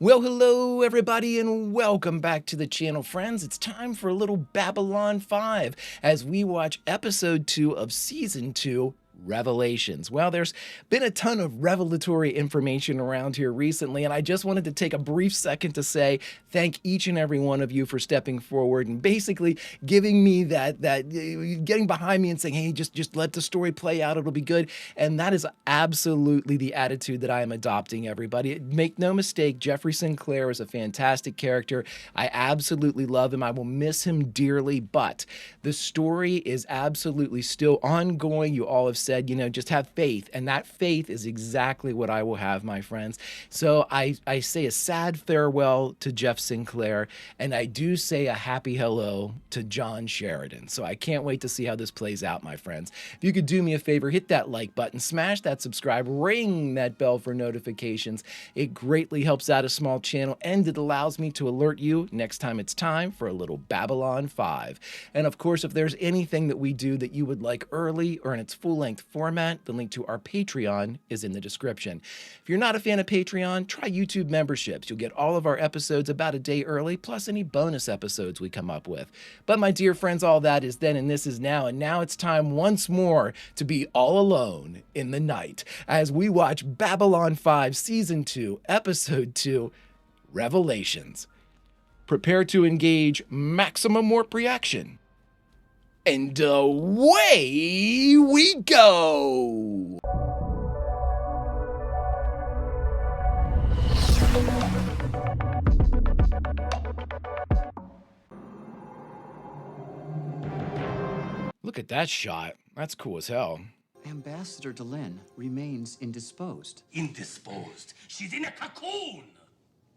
Well, hello everybody and welcome back to the channel, friends. It's time for a little Babylon 5 as we watch episode 2 of season 2, Revelations. Well, there's been a ton of revelatory information around here recently, and I just wanted to take a brief second to say thank each and every one of you for stepping forward and basically giving me that getting behind me and saying, hey, just let the story play out, it'll be good. And that is absolutely the attitude that I am adopting, everybody. Make no mistake, Jeffrey Sinclair is a fantastic character. I absolutely love him. I will miss him dearly, but the story is absolutely still ongoing. You all have said, just have faith, and that faith is exactly what I will have, my friends. So I say a sad farewell to Jeff Sinclair, and I do say a happy hello to John Sheridan. So I can't wait to see how this plays out, my friends. If you could do me a favor, hit that like button, smash that subscribe, ring that bell for notifications. It greatly helps out a small channel, and it allows me to alert you next time it's time for a little Babylon 5. And of course, if there's anything that we do that you would like early or in its full-length format, the link to our Patreon is in the description. If you're not a fan of Patreon, try YouTube memberships. You'll get all of our episodes about a day early, plus any bonus episodes we come up with. But my dear friends, all that is then and this is now, and now it's time once more to be all alone in the night as we watch Babylon 5 Season 2, Episode 2, Revelations. Prepare to engage maximum warp reaction. And away we go! Look at that shot. That's cool as hell. Ambassador Delenn remains indisposed. Indisposed? She's in a cocoon!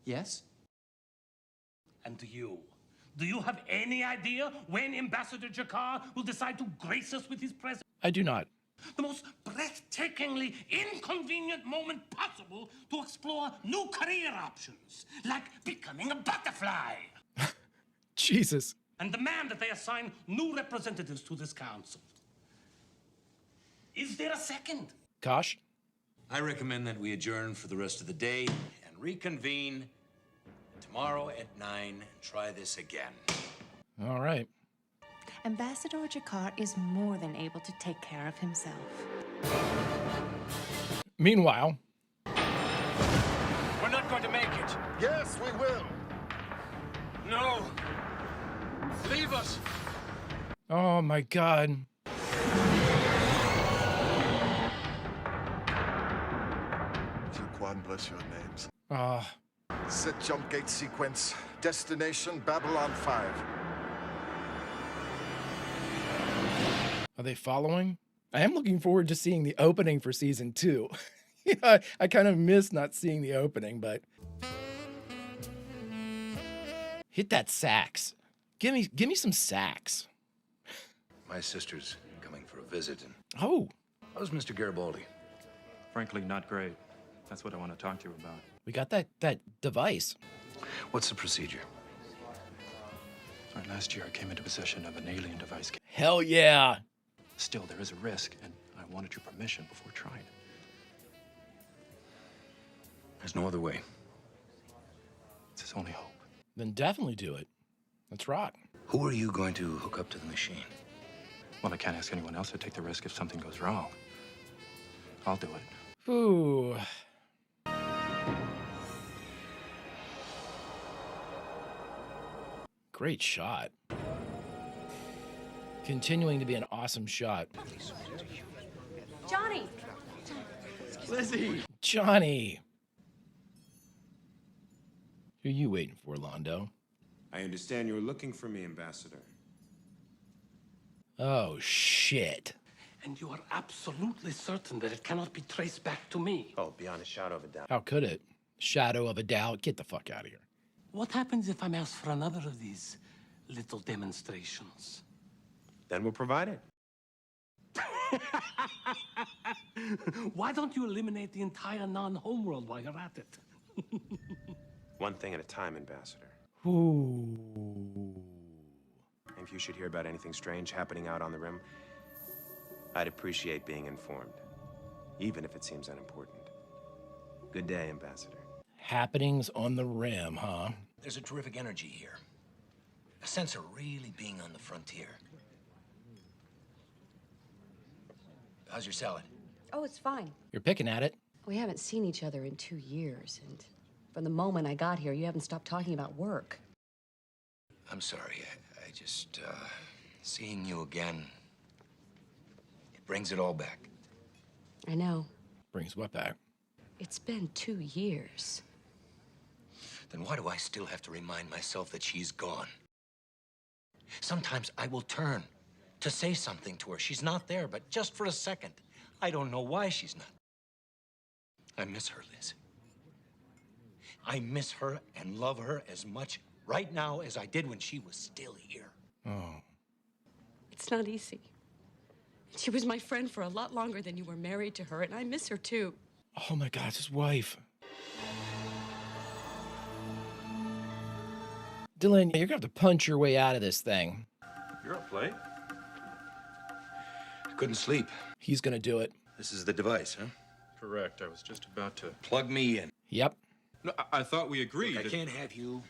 Yes? And do you have any idea when Ambassador Jakar will decide to grace us with his presence? I do not. The most breathtakingly inconvenient moment possible to explore new career options, like becoming a butterfly. Jesus. And demand that they assign new representatives to this council. Is there a second? Kosh? I recommend that we adjourn for the rest of the day and reconvene tomorrow at 9 and try this again. All right. Ambassador Jakar is more than able to take care of himself. Meanwhile, We're not going to make it. Yes, we will. No. Leave us. oh my God. Quan bless your names. Ah. Set jump gate sequence. Destination Babylon 5. Are they following? I am looking forward to seeing the opening for season 2. Yeah, I kind of miss not seeing the opening, but hit that sax. Give me some sax. My sister's coming for a visit. And Oh, how's Mr. Garibaldi? Frankly, not great. That's what I want to talk to you about. we got that device. What's the procedure? All right, last year I came into possession of an alien device. Hell yeah. Still, there is a risk, and I wanted your permission before trying. There's no other way. It's his only hope. Then definitely do it. Let's rock. Who are you going to hook up to the machine? Well, I can't ask anyone else to take the risk if something goes wrong. I'll do it. Ooh. Great shot. Continuing to be an awesome shot. Johnny! Johnny. Who are you waiting for, Londo? I understand you were looking for me, Ambassador. Oh, shit. And you are absolutely certain that it cannot be traced back to me. Oh, beyond a shadow of a doubt. How could it? Shadow of a doubt. Get the fuck out of here. What happens if I'm asked for another of these little demonstrations? Then we'll provide it. Why don't you eliminate the entire non-homeworld while you're at it? One thing at a time, Ambassador. Ooh. If you should hear about anything strange happening out on the rim, I'd appreciate being informed, even if it seems unimportant. Good day, Ambassador. Happenings on the rim, huh? There's a terrific energy here. A sense of really being on the frontier. How's your salad? Oh, it's fine. You're picking at it. We haven't seen each other in 2 years, and from the moment I got here, you haven't stopped talking about work. I'm sorry. I just, seeing you again, it brings it all back. I know. Brings what back? It's been 2 years. Then why do I still have to remind myself that she's gone? Sometimes I will turn to say something to her. She's not there, but just for a second. I don't know why she's not. I miss her, Liz. I miss her and love her as much right now as I did when she was still here. Oh. It's not easy. She was my friend for a lot longer than you were married to her, and I miss her too. Oh my God, it's his wife. Dylan, you're gonna have to punch your way out of this thing. You're up late. I couldn't sleep. He's gonna do it. This is the device, huh? Correct. I was just about to. Plug me in. Yep. No, I thought we agreed. Look, I can't have you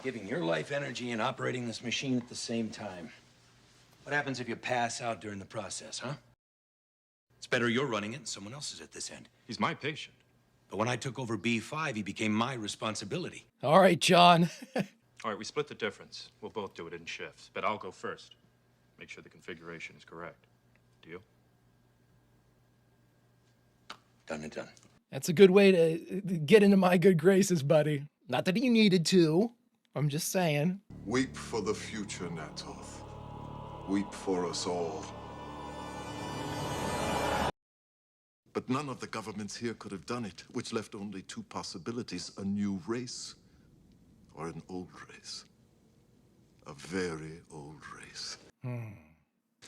giving your life energy and operating this machine at the same time. What happens if you pass out during the process, huh? It's better you're running it and someone else is at this end. He's my patient. But when I took over B5, he became my responsibility. All right, John. All right, we split the difference. We'll both do it in shifts, but I'll go first. Make sure the configuration is correct. Deal? Done and done. That's a good way to get into my good graces, buddy. Not that he needed to. I'm just saying. Weep for the future, Natoth. Weep for us all. But none of the governments here could have done it, which left only two possibilities: a new race or an old race. A very old race.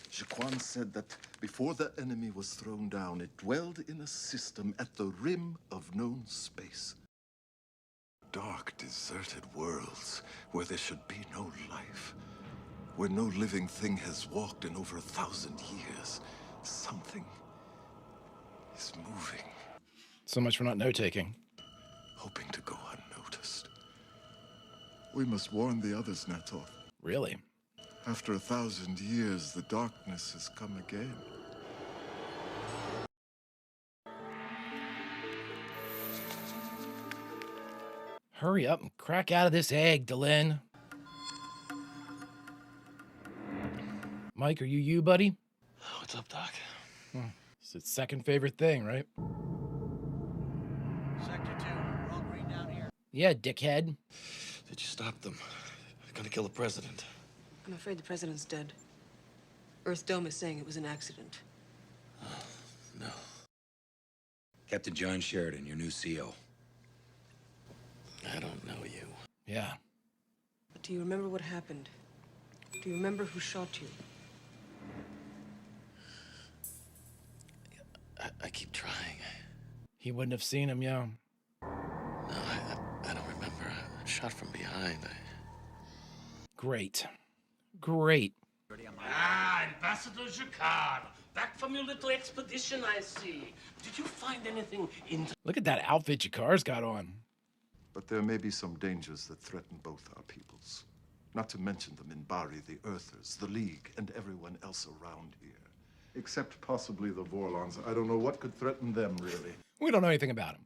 Jaquan said that before the enemy was thrown down, it dwelled in a system at the rim of known space. Dark, deserted worlds where there should be no life, where no living thing has walked in over 1,000 years. Something is moving. So much for not note-taking. Hoping to go unnoticed. We must warn the others, Natoth. Really? After 1,000 years, the darkness has come again. Hurry up and crack out of this egg, Dylan. Mike, are you buddy? What's up, Doc? It's his second favorite thing, right? Sector 2, we're all green down here. Yeah, dickhead. Did you stop them? They're gonna kill the president. I'm afraid the president's dead. Earth Dome is saying it was an accident. No. Captain John Sheridan, your new CO. I don't know you. Yeah. But do you remember what happened? Do you remember who shot you? I keep trying. He wouldn't have seen him, yeah. No, I don't remember. I shot from behind. Great. Great. Ah, Ambassador Jacquard. Back from your little expedition, I see. Did you find anything interesting? Look at that outfit Jakar's got on. But there may be some dangers that threaten both our peoples. Not to mention the Minbari, the Earthers, the League, and everyone else around here. Except possibly the Vorlons. I don't know what could threaten them, really. We don't know anything about him.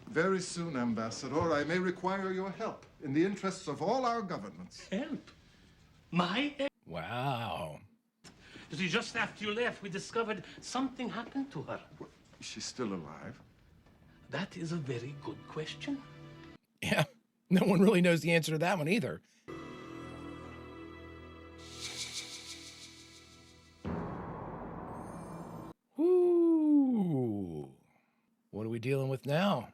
Very soon, Ambassador, I may require your help in the interests of all our governments. Help? My help? Wow. You see, just after you left, we discovered something happened to her. Is she still alive? That is a very good question. Yeah. No one really knows the answer to that one either. Ooh. What are we dealing with now?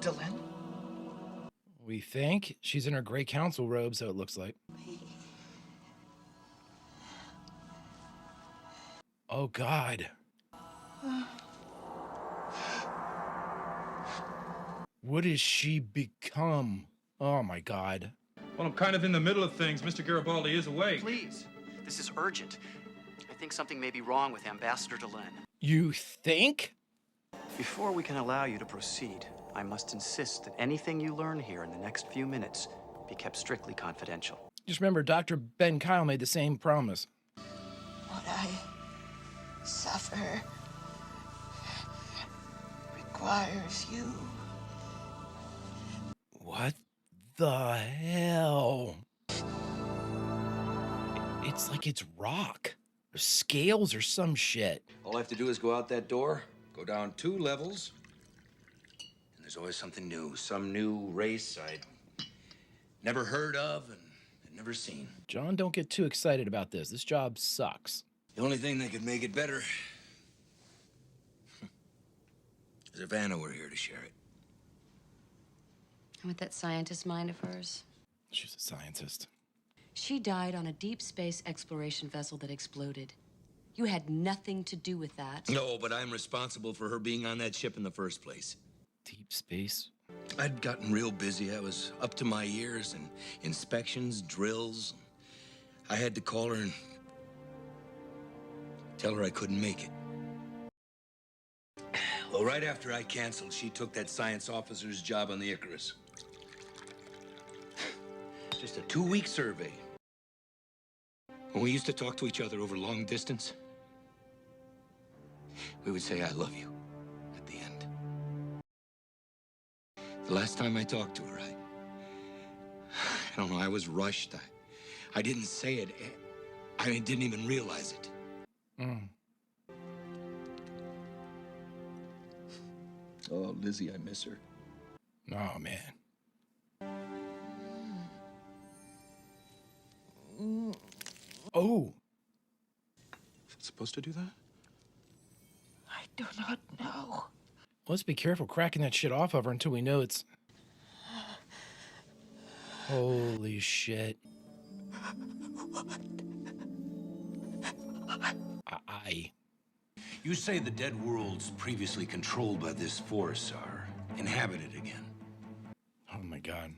Delenn? We think she's in her gray council robe, so it looks like. Oh, God. What has she become? Oh, my God. Well, I'm kind of in the middle of things. Mr. Garibaldi is awake. Please, this is urgent. I think something may be wrong with Ambassador Delenn. You think? Before we can allow you to proceed, I must insist that anything you learn here in the next few minutes be kept strictly confidential. Just remember, Dr. Ben Kyle made the same promise. What I suffer requires you. What the hell? It's like it's rock or scales or some shit. All I have to do is go out that door, go down 2 levels, and there's always something new, some new race I'd never heard of and had never seen. John, don't get too excited about this. This job sucks. The only thing that could make it better is if Anna were here to share it. And with that scientist mind of hers? She's a scientist. She died on a deep space exploration vessel that exploded. You had nothing to do with that. No, but I'm responsible for her being on that ship in the first place. Deep space? I'd gotten real busy. I was up to my ears in inspections, drills. I had to call her and tell her I couldn't make it. Well, right after I canceled, she took that science officer's job on the Icarus. Just a 2-week survey. When we used to talk to each other over long distance, we would say, "I love you," at the end. The last time I talked to her, I don't know, I was rushed. I didn't say it. I didn't even realize it. Oh, Lizzie, I miss her. Oh, man. Oh. Is it supposed to do that? I do not know. Let's be careful cracking that shit off of her until we know it's... Holy shit. You say the dead worlds previously controlled by this force are inhabited again. Oh my God.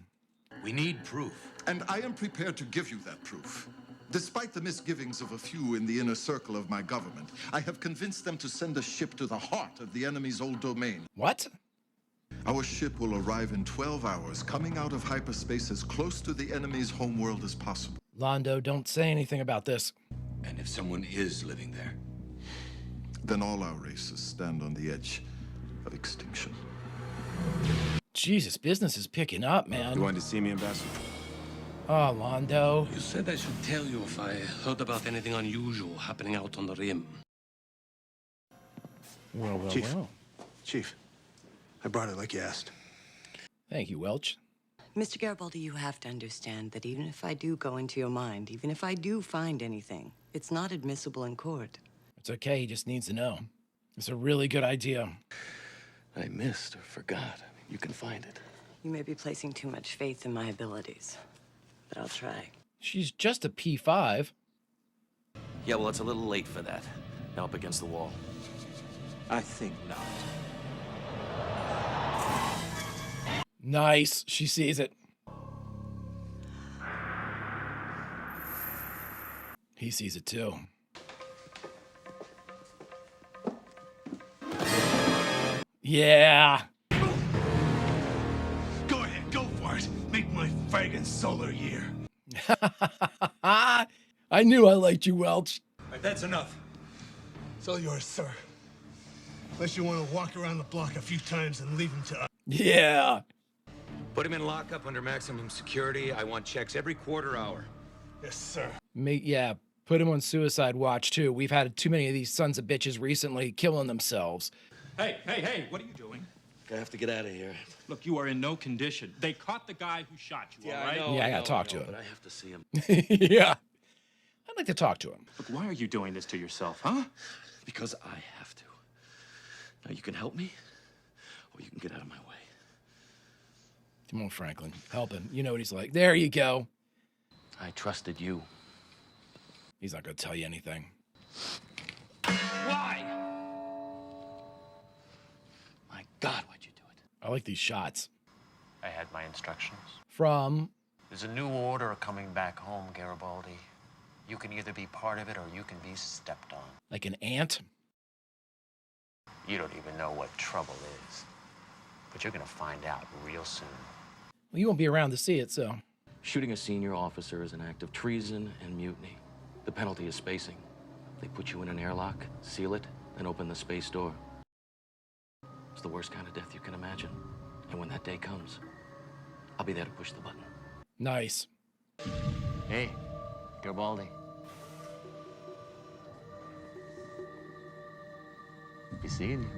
We need proof. And I am prepared to give you that proof. Despite the misgivings of a few in the inner circle of my government, I have convinced them to send a ship to the heart of the enemy's old domain. What? Our ship will arrive in 12 hours, coming out of hyperspace as close to the enemy's homeworld as possible. Londo, don't say anything about this. And if someone is living there? Then all our races stand on the edge of extinction. Jesus, business is picking up, man. You wanted to see me, Ambassador? Oh, Londo. You said I should tell you if I heard about anything unusual happening out on the rim. Well, well, Chief. well. Chief, I brought it like you asked. Thank you, Welch. Mr. Garibaldi, you have to understand that even if I do go into your mind, even if I do find anything, it's not admissible in court. It's okay, he just needs to know. It's a really good idea. I missed or forgot. You can find it. You may be placing too much faith in my abilities, but I'll try. She's just a P5. Yeah, well, it's a little late for that. Now up against the wall. I think not. Nice. She sees it. He sees it too. Yeah. Go ahead, go for it. Make my friggin' solar year. I knew I liked you, Welch. All right, that's enough. It's all yours, sir. Unless you want to walk around the block a few times and leave him to us. Yeah. Put him in lockup under maximum security. I want checks every quarter hour. Yes, sir. Yeah, put him on suicide watch, too. We've had too many of these sons of bitches recently killing themselves. Hey, what are you doing? I have to get out of here. Look, you are in no condition. They caught the guy who shot you, all right? Yeah, I gotta talk to him. But I have to see him. Yeah. I'd like to talk to him. Look, why are you doing this to yourself, huh? Because I have to. Now, you can help me, or you can get out of my way. Come on, Franklin. Help him. You know what he's like. There you go. I trusted you. He's not gonna tell you anything. Why? My God, why'd you do it? I like these shots. I had my instructions. From... There's a new order coming back home, Garibaldi. You can either be part of it or you can be stepped on. Like an ant? You don't even know what trouble is. But you're gonna find out real soon. Well, you won't be around to see it, so. Shooting a senior officer is an act of treason and mutiny. The penalty is spacing. They put you in an airlock, seal it, and open the space door. It's the worst kind of death you can imagine. And when that day comes, I'll be there to push the button. Nice. Hey, Garibaldi. Be seeing you.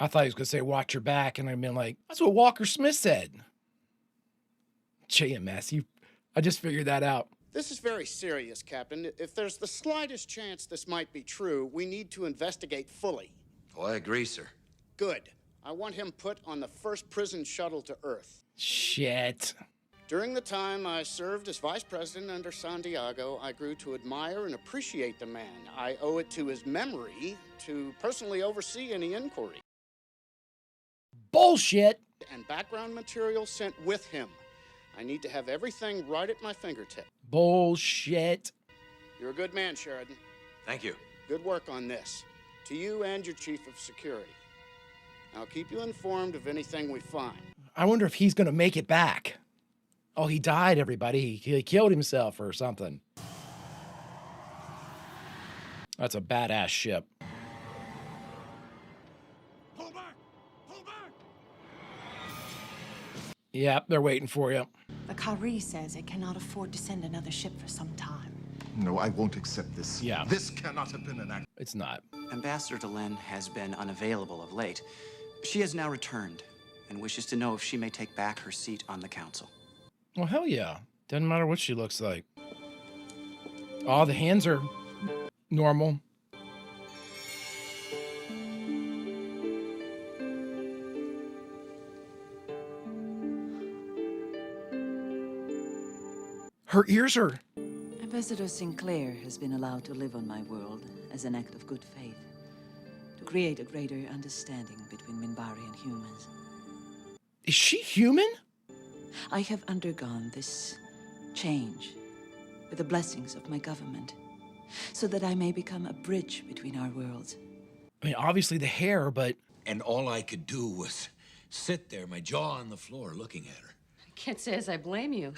I thought he was going to say, watch your back. And I'd been like, that's what Walker Smith said. JMS, I just figured that out. This is very serious, Captain. If there's the slightest chance this might be true, we need to investigate fully. Oh, I agree, sir. Good. I want him put on the first prison shuttle to Earth. Shit. During the time I served as vice president under Santiago, I grew to admire and appreciate the man. I owe it to his memory to personally oversee any inquiry. Bullshit. And background material sent with him. I need to have everything right at my fingertip. Bullshit. You're a good man, Sheridan. Thank you. Good work on this. To you and your chief of security. I'll keep you informed of anything we find. I wonder if he's going to make it back. Oh, he died, everybody. He killed himself or something. That's a badass ship. Pull back! Pull back! Yep, they're waiting for you. The Kari says it cannot afford to send another ship for some time. No, I won't accept this. Yeah. This cannot have been an accident. It's not. Ambassador Delenn has been unavailable of late. She has now returned and wishes to know if she may take back her seat on the council. Well, hell yeah. Doesn't matter what she looks like. Oh, the hands are normal. Her ears are... Ambassador Sinclair has been allowed to live on my world as an act of good faith, to create a greater understanding between Minbari and humans. Is she human? I have undergone this change with the blessings of my government, so that I may become a bridge between our worlds. I mean, obviously the hair, but... And all I could do was sit there, my jaw on the floor, looking at her. I can't say as I blame you.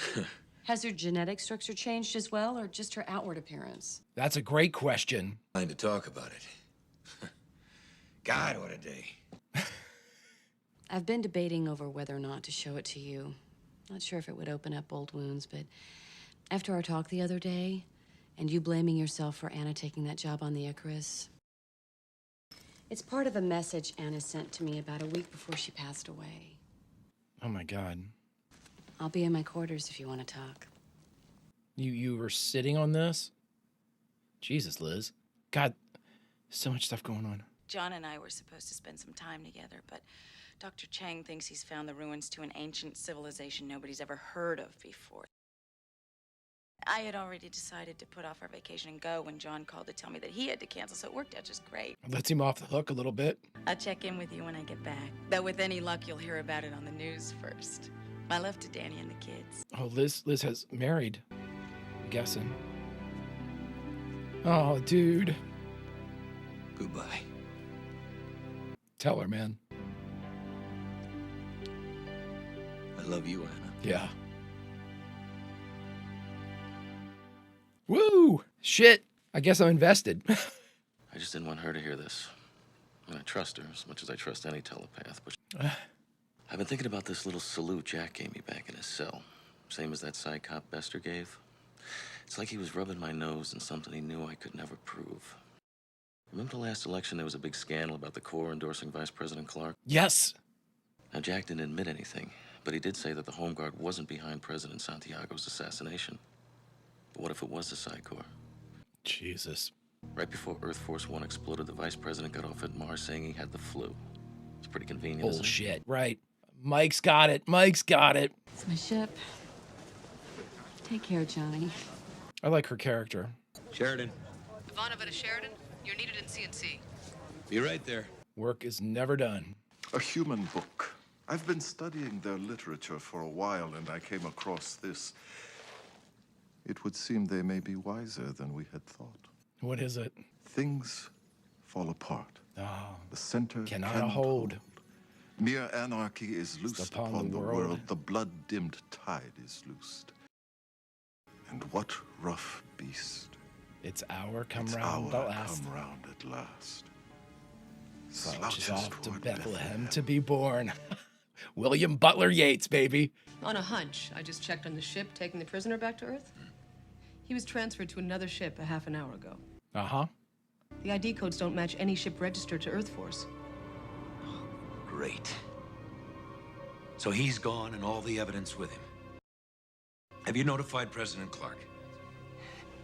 Has her genetic structure changed as well, or just her outward appearance? That's a great question. Time to talk about it. God, what a day. I've been debating over whether or not to show it to you. Not sure if it would open up old wounds, but after our talk the other day, and you blaming yourself for Anna taking that job on the Icarus, it's part of a message Anna sent to me about a week before she passed away. Oh my God. I'll be in my quarters if you want to talk. You were sitting on this? Jesus, Liz. God, so much stuff going on. John and I were supposed to spend some time together, but Dr. Chang thinks he's found the ruins to an ancient civilization nobody's ever heard of before. I had already decided to put off our vacation and go when John called to tell me that he had to cancel, so it worked out just great. Lets him off the hook a little bit. I'll check in with you when I get back. Though with any luck, you'll hear about it on the news first. My love to Danny and the kids. Oh, Liz has married. I'm guessing. Oh, dude. Goodbye. Tell her, man. I love you, Anna. Yeah. Woo! Shit. I guess I'm invested. I just didn't want her to hear this. And I trust her as much as I trust any telepath, but... I've been thinking about this little salute Jack gave me back in his cell. Same as that side cop Bester gave. It's like he was rubbing my nose in something he knew I could never prove. Remember the last election, there was a big scandal about the Corps endorsing Vice President Clark? Yes. Now, Jack didn't admit anything, but he did say that the Home Guard wasn't behind President Santiago's assassination. But what if it was the Psi Corps? Jesus. Right before Earth Force One exploded, the Vice President got off at Mars saying he had the flu. It's pretty convenient, isn't it? Bullshit. Right. Mike's got it. Mike's got it. It's my ship. Take care, Johnny. I like her character. Sheridan. Ivanova to Sheridan. You're needed in CNC. Be right there. Work is never done. A human book. I've been studying their literature for a while, and I came across this. It would seem they may be wiser than we had thought. What is it? Things fall apart. The center cannot hold. Mere anarchy is loosed upon the world. The blood-dimmed tide is loosed. And what rough beast? It's our come round at last. Come round at last. Slouches off to Bethlehem to be born. William Butler Yeats, baby. On a hunch, I just checked on the ship taking the prisoner back to Earth. He was transferred to another ship a half an hour ago. Uh-huh. The ID codes don't match any ship registered to Earth Force. Great. So he's gone and all the evidence with him. Have you notified President Clark?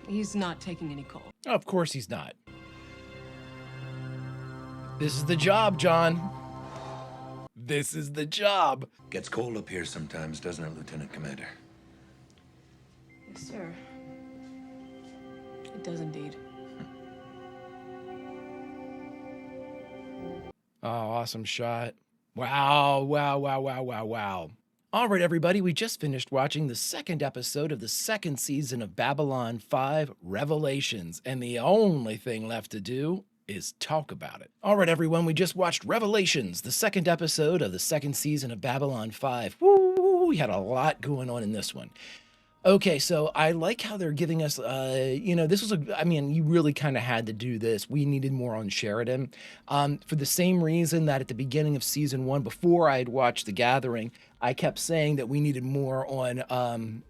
He's not taking any calls. Of course he's not. This is the job, John. This is the job. Gets cold up here sometimes, doesn't it, Lieutenant Commander? Yes, sir. It does indeed. Oh, awesome shot. Wow, wow, wow, wow, wow, wow. All right, everybody, we just finished watching the second episode of the second season of Babylon 5 Revelations, and the only thing left to do is talk about it. All right, everyone, we just watched Revelations, the second episode of the second season of Babylon 5. Woo, we had a lot going on in this one. Okay, so I like how they're giving us, this was you really kind of had to do this. We needed more on Sheridan. For the same reason that at the beginning of season 1, before I had watched The Gathering, I kept saying that we needed more on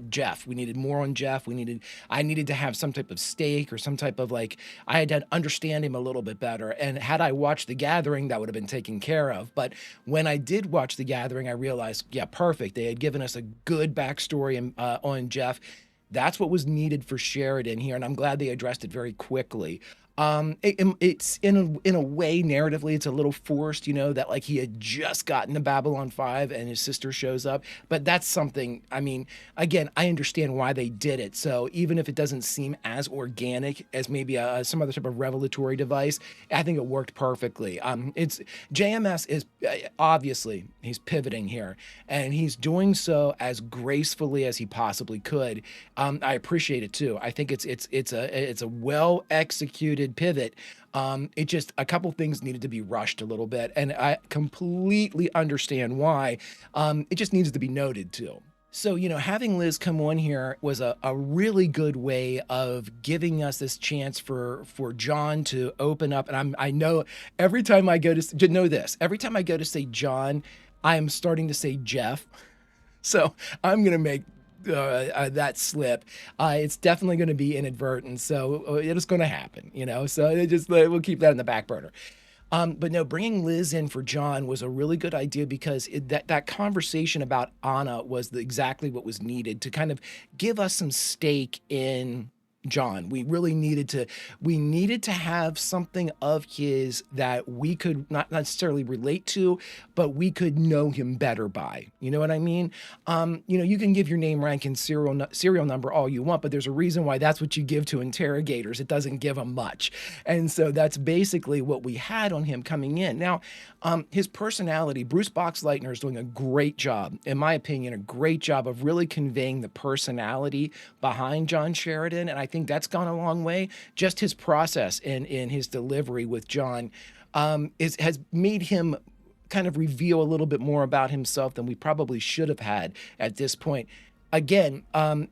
Jeff. We needed more on Jeff. I needed to have some type of stake or some type of I had to understand him a little bit better. And had I watched The Gathering, that would have been taken care of. But when I did watch The Gathering, I realized, yeah, perfect. They had given us a good backstory on Jeff. That's what was needed for Sheridan here, and I'm glad they addressed it very quickly. It's in a way, narratively, it's a little forced, that he had just gotten to Babylon 5 and his sister shows up. But that's something, again, I understand why they did it. So even if it doesn't seem as organic as maybe some other type of revelatory device, I think it worked perfectly. JMS is obviously, he's pivoting here, and he's doing so as gracefully as he possibly could. I appreciate it too. I think it's a well executed pivot. It just, a couple things needed to be rushed a little bit, and I completely understand why. It just needs to be noted too. So, having Liz come on here was a really good way of giving us this chance for John to open up. And I know every time I go to know this, every time I go to say John, I'm starting to say Jeff. So I'm going to make that slip. It's definitely going to be inadvertent, so it is going to happen, so we'll keep that in the back burner. But no, bringing Liz in for John was a really good idea because that conversation about Anna was exactly what was needed to kind of give us some stake in John. We really needed to have something of his that we could not necessarily relate to, but we could know him better by. You know what I mean? You can give your name, rank, and serial number all you want, but there's a reason why that's what you give to interrogators. It doesn't give them much. And so that's basically what we had on him coming in. Now, his personality, Bruce Boxleitner is doing a great job, in my opinion, a great job of really conveying the personality behind John Sheridan. And I think that's gone a long way. Just his process in his delivery with John has made him kind of reveal a little bit more about himself than we probably should have had at this point. Again,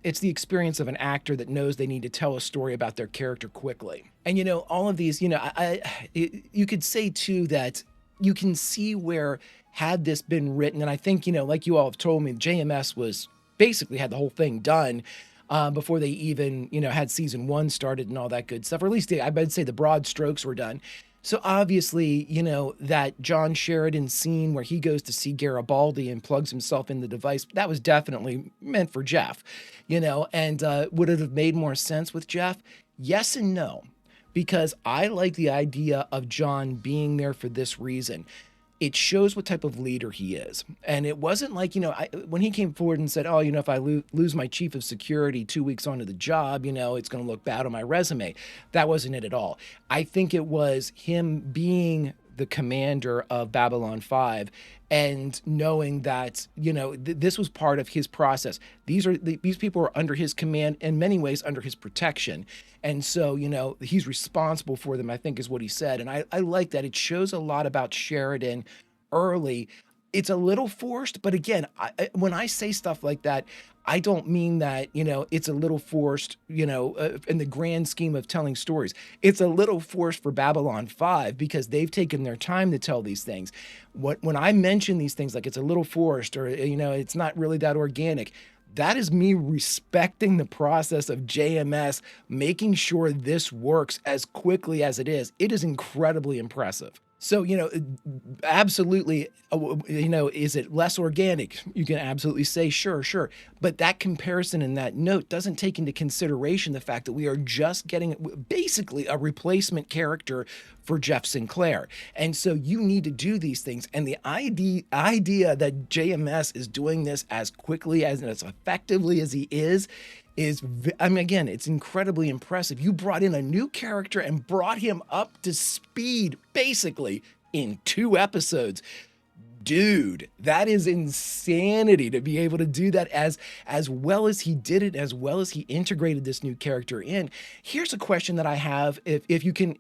it's the experience of an actor that knows they need to tell a story about their character quickly. And, all of these, you could say, too, that you can see where, had this been written, and I think, like you all have told me, JMS was basically had the whole thing done before they even, had season 1 started and all that good stuff, or at least I'd say the broad strokes were done. So obviously, that John Sheridan scene where he goes to see Garibaldi and plugs himself in the device, that was definitely meant for Jeff, and would it have made more sense with Jeff? Yes and no, because I like the idea of John being there for this reason. It shows what type of leader he is. And it wasn't like, when he came forward and said, oh, if I lose my chief of security 2 weeks onto the job, it's going to look bad on my resume. That wasn't it at all. I think it was him being the commander of Babylon 5 and knowing that, this was part of his process. These people are under his command, in many ways under his protection. And so, he's responsible for them, I think is what he said. And I like that. It shows a lot about Sheridan early. It's a little forced, but again, when I say stuff like that, I don't mean that, it's a little forced, in the grand scheme of telling stories. It's a little forced for Babylon 5 because they've taken their time to tell these things. When I mention these things, like it's a little forced or, it's not really that organic, that is me respecting the process of JMS, making sure this works as quickly as it is. It is incredibly impressive. So, absolutely, is it less organic? You can absolutely say, sure. But that comparison and that note doesn't take into consideration the fact that we are just getting basically a replacement character for Jeff Sinclair. And so you need to do these things. And the idea that JMS is doing this as quickly and as effectively as he is, again, it's incredibly impressive. You brought in a new character and brought him up to speed, basically, in 2 episodes. Dude, that is insanity to be able to do that as well as he did it, as well as he integrated this new character in. Here's a question that I have, if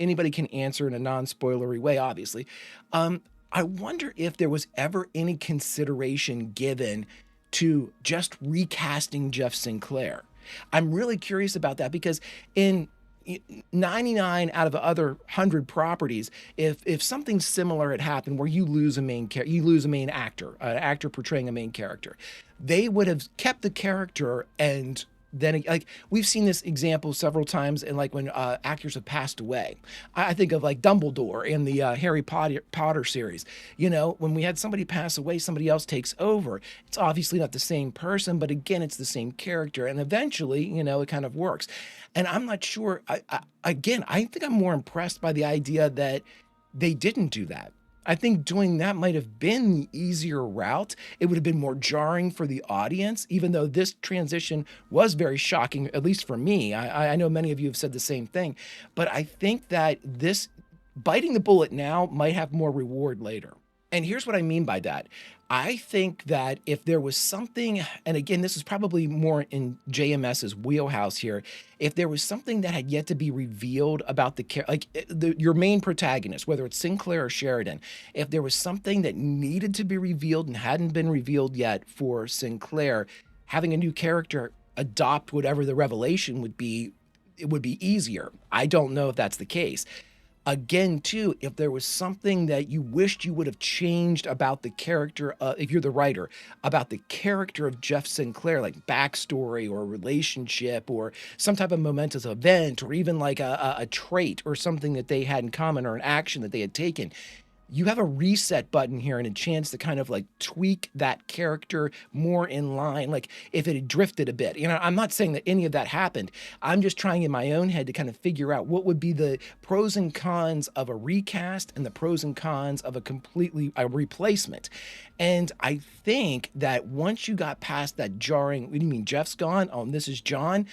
anybody can answer in a non-spoilery way, obviously. I wonder if there was ever any consideration given to just recasting Jeff Sinclair. I'm really curious about that because in 99 out of the other 100 properties, if something similar had happened where you lose a main actor, an actor portraying a main character, they would have kept the character and then, like, we've seen this example several times in, like, when actors have passed away. I think of, like, Dumbledore in the Harry Potter series. When we had somebody pass away, somebody else takes over. It's obviously not the same person, but again, it's the same character. And eventually, it kind of works. And I'm not sure. I think I'm more impressed by the idea that they didn't do that. I think doing that might have been the easier route. It would have been more jarring for the audience, even though this transition was very shocking, at least for me. I know many of you have said the same thing, but I think that this biting the bullet now might have more reward later. And here's what I mean by that. I think that if there was something, and again, this is probably more in JMS's wheelhouse here, if there was something that had yet to be revealed about your main protagonist, whether it's Sinclair or Sheridan, if there was something that needed to be revealed and hadn't been revealed yet for Sinclair, having a new character adopt whatever the revelation would be, it would be easier. I don't know if that's the case. Again, too, if there was something that you wished you would have changed about the character, if you're the writer, about the character of Jeff Sinclair, like backstory or relationship or some type of momentous event or even like a trait or something that they had in common or an action that they had taken, you have a reset button here and a chance to kind of like tweak that character more in line, like if it had drifted a bit. I'm not saying that any of that happened. I'm just trying in my own head to kind of figure out what would be the pros and cons of a recast and the pros and cons of a replacement. And I think that once you got past that jarring, what do you mean, Jeff's gone? Oh, and this is John.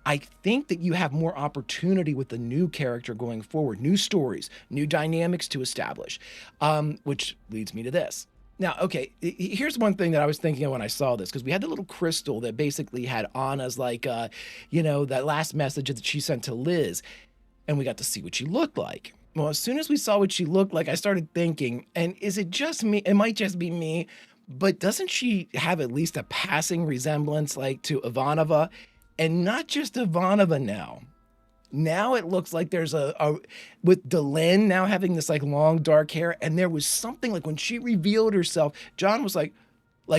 I think that you have more opportunity with the new character going forward, new stories, new dynamics to establish, which leads me to this. Now, okay, here's one thing that I was thinking of when I saw this, because we had the little crystal that basically had Anna's, like, that last message that she sent to Liz, and we got to see what she looked like. Well, as soon as we saw what she looked like, I started thinking, and is it just me? It might just be me, but doesn't she have at least a passing resemblance, like, to Ivanova? And not just Ivanova now. Now it looks like there's with Delenn now having this like long dark hair, and there was something like when she revealed herself, John was like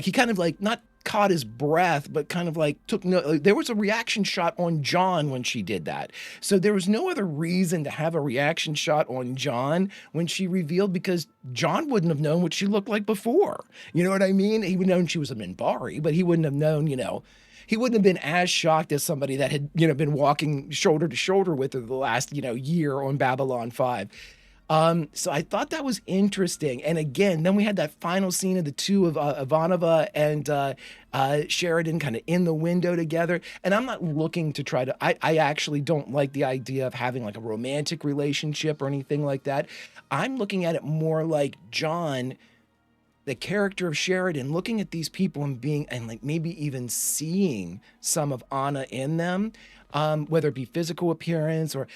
he kind of like not caught his breath, but kind of like there was a reaction shot on John when she did that. So there was no other reason to have a reaction shot on John when she revealed, because John wouldn't have known what she looked like before. You know what I mean? He would have known she was a Minbari, but he wouldn't have known, he wouldn't have been as shocked as somebody that had, been walking shoulder to shoulder with her the last, year on Babylon 5. So I thought that was interesting. And again, then we had that final scene of the two of Ivanova and Sheridan kind of in the window together. And I'm not looking to try to, I actually don't like the idea of having like a romantic relationship or anything like that. I'm looking at it more like John, the character of Sheridan, looking at these people and being, and like maybe even seeing some of Anna in them, whether it be physical appearance or,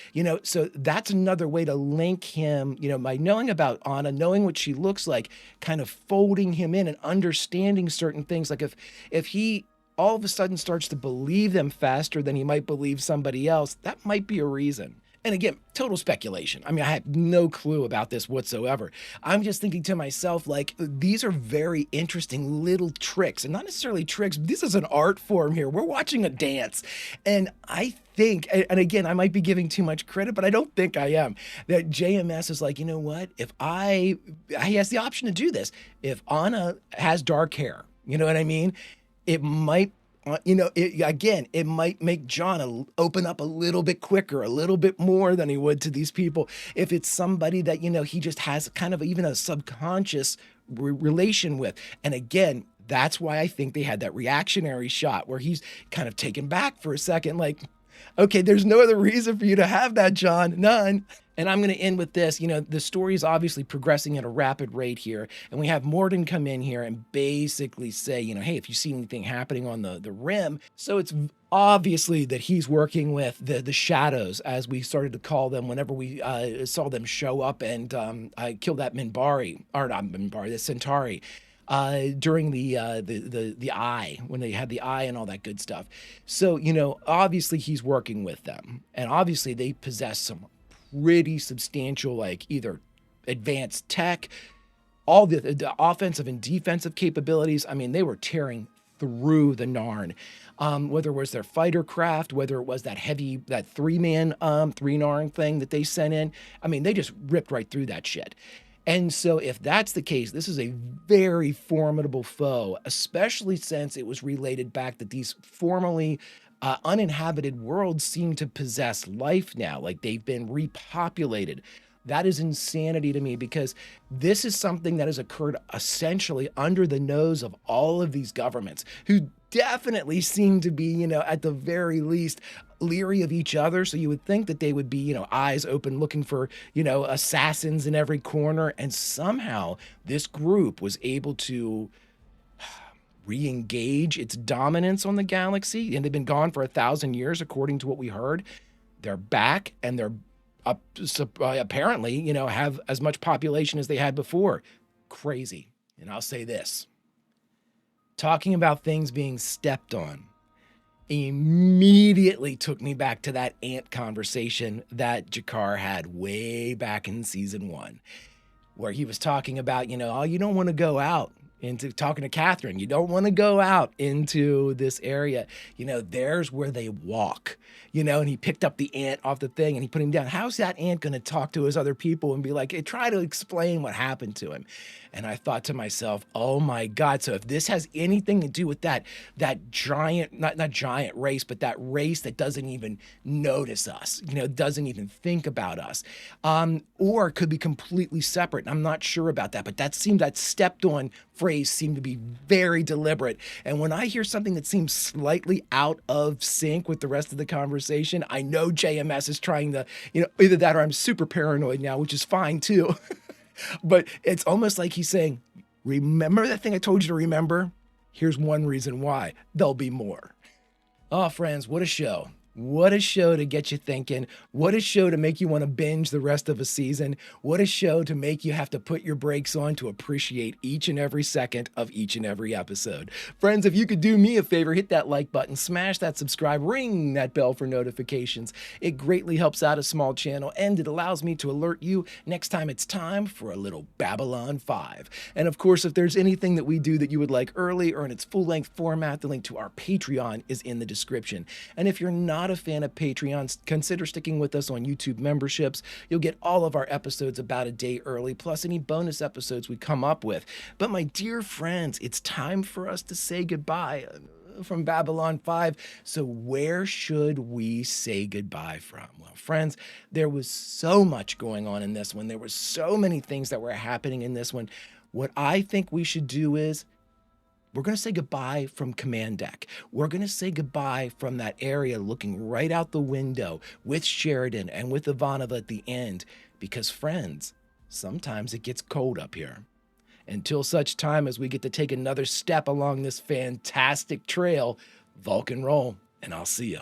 so that's another way to link him, by knowing about Anna, knowing what she looks like, kind of folding him in and understanding certain things. Like if he all of a sudden starts to believe them faster than he might believe somebody else, that might be a reason. And again, total speculation. I mean, I have no clue about this whatsoever. I'm just thinking to myself, like, these are very interesting little tricks, and not necessarily tricks. This is an art form here. We're watching a dance. And I think, and again, I might be giving too much credit, but I don't think I am, that JMS is like, you know what? He has the option to do this. If Anna has dark hair, you know what I mean? It might it might make John open up a little bit quicker, a little bit more than he would to these people. If it's somebody that, he just has kind of even a subconscious relation with. And again, that's why I think they had that reactionary shot where he's kind of taken back for a second, like, okay, there's no other reason for you to have that, John. None. And I'm going to end with this. The story is obviously progressing at a rapid rate here. And we have Morden come in here and basically say, hey, if you see anything happening on the rim. So it's obviously that he's working with the shadows, as we started to call them whenever we saw them show up and kill that Minbari, or not Minbari, the Centauri. During the eye, when they had the eye and all that good stuff. So, obviously he's working with them, and obviously they possess some pretty substantial, like either advanced tech, all the offensive and defensive capabilities. I mean, they were tearing through the Narn. Whether it was their fighter craft, whether it was that three-man, three Narn thing that they sent in. I mean, they just ripped right through that shit. And so if that's the case, this is a very formidable foe, especially since it was related back that these formerly uninhabited worlds seem to possess life now, like they've been repopulated. That is insanity to me, because this is something that has occurred essentially under the nose of all of these governments, who definitely seem to be, at the very least, leery of each other. So you would think that they would be, eyes open looking for, assassins in every corner. And somehow this group was able to re-engage its dominance on the galaxy. And they've been gone for 1,000 years, according to what we heard. They're back, and they're apparently, have as much population as they had before. Crazy. And I'll say this. Talking about things being stepped on immediately took me back to that ant conversation that Jakar had way back in season 1, where he was talking about, oh, you don't want to go out into talking to Catherine. You don't want to go out into this area. There's where they walk, and he picked up the ant off the thing and he put him down. How's that ant going to talk to his other people and be like, hey, try to explain what happened to him? And I thought to myself, oh my God. So if this has anything to do with that giant, not giant race, but that race that doesn't even notice us, doesn't even think about us, or it could be completely separate. I'm not sure about that, but that stepped on phrase seemed to be very deliberate. And when I hear something that seems slightly out of sync with the rest of the conversation, I know JMS is trying to, either that or I'm super paranoid now, which is fine too. But it's almost like he's saying, remember that thing I told you to remember? Here's one reason why. There'll be more. Oh, friends, what a show. What a show to get you thinking. What a show to make you want to binge the rest of a season. What a show to make you have to put your brakes on to appreciate each and every second of each and every episode. Friends, if you could do me a favor, hit that like button, smash that subscribe, ring that bell for notifications. It greatly helps out a small channel, and it allows me to alert you next time it's time for a little Babylon 5. And of course, if there's anything that we do that you would like early or in its full-length format, the link to our Patreon is in the description. And if you're not a fan of Patreon, consider sticking with us on YouTube memberships. You'll get all of our episodes about a day early, plus any bonus episodes we come up with. But my dear friends, it's time for us to say goodbye. from Babylon 5. So where should we say goodbye from? Well, friends, there was so much going on in this one. There were so many things that were happening in this one. What I think we should do is we're going to say goodbye from Command Deck. We're going to say goodbye from that area looking right out the window with Sheridan and with Ivanova at the end. Because, friends, sometimes it gets cold up here. Until such time as we get to take another step along this fantastic trail, Vulcan roll, and I'll see you.